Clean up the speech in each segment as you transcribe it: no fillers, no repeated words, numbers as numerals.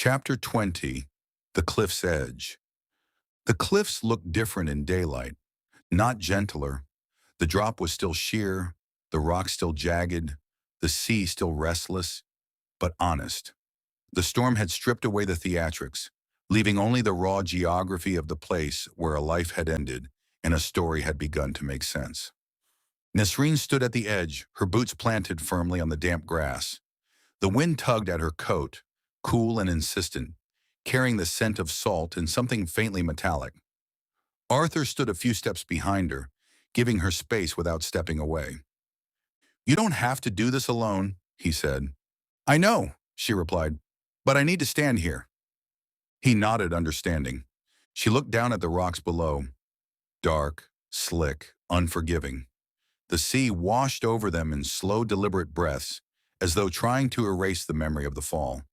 Chapter 20. The Cliff's Edge. The cliffs looked different in daylight, not gentler. The drop was still sheer, the rock still jagged, the sea still restless, but honest. The storm had stripped away the theatrics, leaving only the raw geography of the place where a life had ended and a story had begun to make sense. Nesrine stood at the edge, her boots planted firmly on the damp grass. The wind tugged at her coat, cool and insistent, carrying the scent of salt and something faintly metallic. Arthur stood a few steps behind her, giving her space without stepping away. "You don't have to do this alone," he said. "I know," she replied, "but I need to stand here." He nodded, understanding. She looked down at the rocks below, dark, slick, unforgiving. The sea washed over them in slow, deliberate breaths, as though trying to erase the memory of the fall.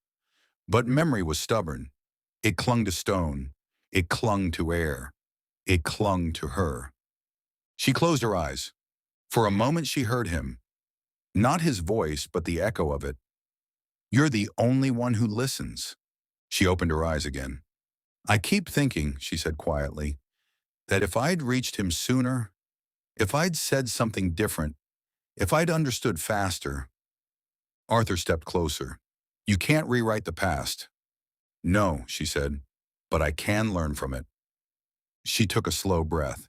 But memory was stubborn. It clung to stone. It clung to air. It clung to her. She closed her eyes. For a moment she heard him. Not his voice, but the echo of it. "You're the only one who listens." She opened her eyes again. "I keep thinking," she said quietly, "that if I'd reached him sooner, if I'd said something different, if I'd understood faster." Arthur stepped closer. "You can't rewrite the past." "No," she said, "but I can learn from it." She took a slow breath.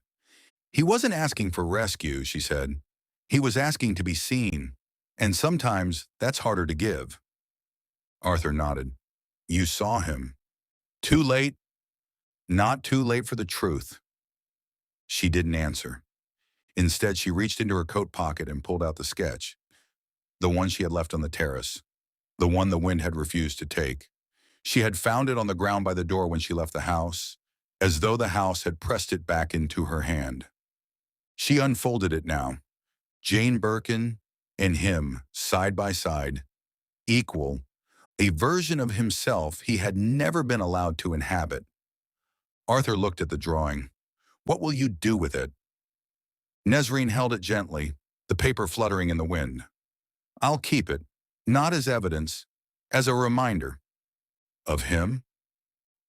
"He wasn't asking for rescue," she said. "He was asking to be seen, and sometimes that's harder to give." Arthur nodded. "You saw him. Too late?" "Not too late for the truth." She didn't answer. Instead, she reached into her coat pocket and pulled out the sketch, the one she had left on the terrace, the one the wind had refused to take. She had found it on the ground by the door when she left the house, as though the house had pressed it back into her hand. She unfolded it now. Jane Birkin and him, side by side, equal, a version of himself he had never been allowed to inhabit. Arthur looked at the drawing. "What will you do with it?" Nesrine held it gently, the paper fluttering in the wind. "I'll keep it, not as evidence, as a reminder." Of him?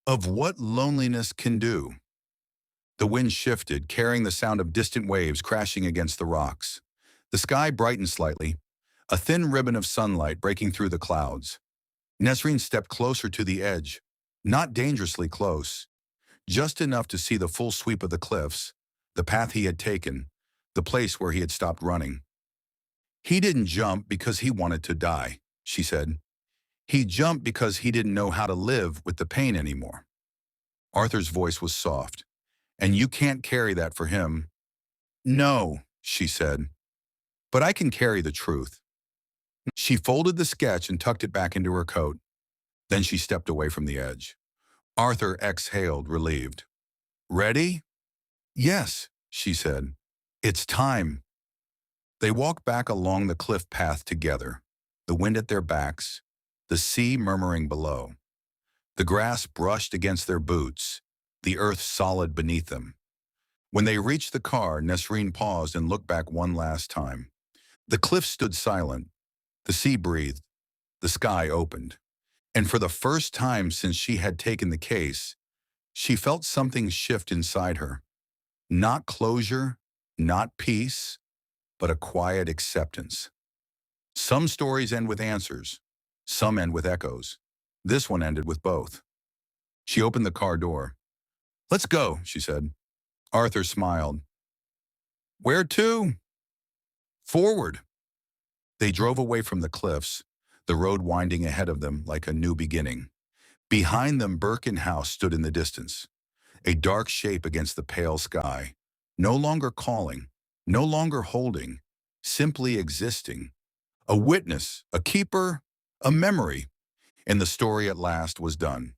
Of what loneliness can do? The wind shifted, carrying the sound of distant waves crashing against the rocks. The sky brightened slightly, a thin ribbon of sunlight breaking through the clouds. Nesrine stepped closer to the edge, not dangerously close, just enough to see the full sweep of the cliffs, the path he had taken, the place where he had stopped running. "He didn't jump because he wanted to die," she said. "He jumped because he didn't know how to live with the pain anymore." Arthur's voice was soft. "And you can't carry that for him." "No," she said, "but I can carry the truth." She folded the sketch and tucked it back into her coat. Then she stepped away from the edge. Arthur exhaled, relieved. "Ready?" "Yes," she said. "It's time." They walked back along the cliff path together, the wind at their backs, the sea murmuring below. The grass brushed against their boots, the earth solid beneath them. When they reached the car, Nesrine paused and looked back one last time. The cliff stood silent. The sea breathed. The sky opened. And for the first time since she had taken the case, she felt something shift inside her. Not closure, not peace, but a quiet acceptance. Some stories end with answers. Some end with echoes. This one ended with both. She opened the car door. "Let's go," she said. Arthur smiled. "Where to?" "Forward." They drove away from the cliffs, the road winding ahead of them like a new beginning. Behind them, Birkin House stood in the distance, a dark shape against the pale sky, no longer calling, no longer holding, simply existing. A witness, a keeper, a memory, and the story at last was done.